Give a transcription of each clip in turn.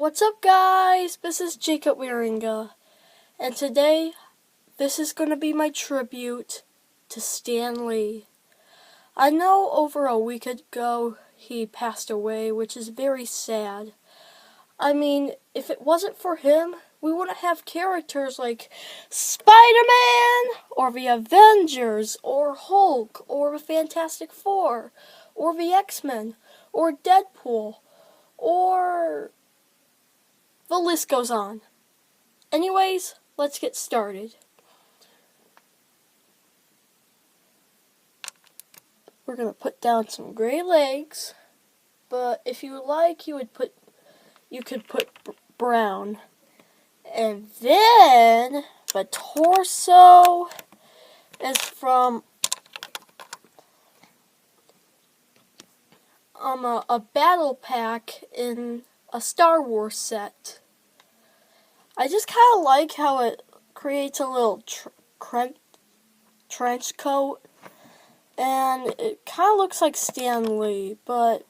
What's up, guys? This is Jacob Wieringa, and today this is going to be my tribute to Stan Lee. I know over a week ago he passed away, which is very sad. I mean, if it wasn't for him, we wouldn't have characters like Spider-Man, or the Avengers, or Hulk, or the Fantastic Four, or the X-Men, or Deadpool, or the list goes on. Anyways, let's get started. We're going to put down some gray legs, but if you like, you could put brown. And then the torso is from a battle pack in a Star Wars set. I just kind of like how it creates a little trench coat, and it kind of looks like Stan Lee, but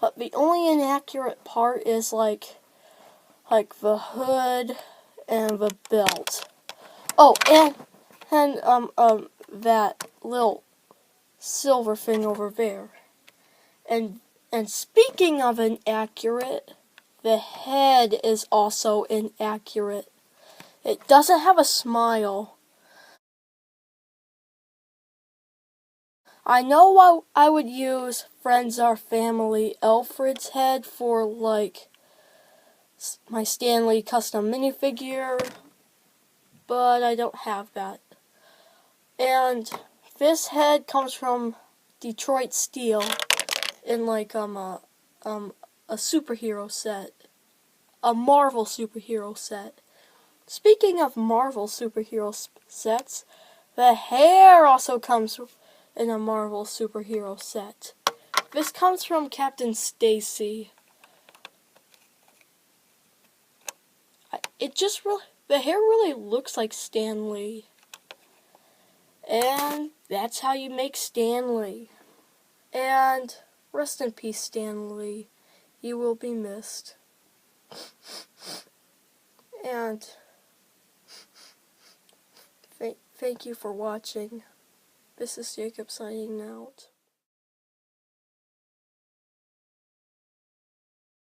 the only inaccurate part is like the hood and the belt. Oh, and that little silver thing over there. And speaking of inaccurate, the head is also inaccurate. It doesn't have a smile. I know I would use Friends Are Family Alfred's head for like my Stan Lee custom minifigure, but I don't have that. And this head comes from Detroit Steel in like a superhero set. A Marvel superhero set. Speaking of Marvel superhero sets, the hair also comes in a Marvel superhero set. This comes from Captain Stacy. The hair really looks like Stan Lee. And that's how you make Stan Lee. And rest in peace, Stan Lee. You will be missed. And thank you for watching. This is Jacob signing out.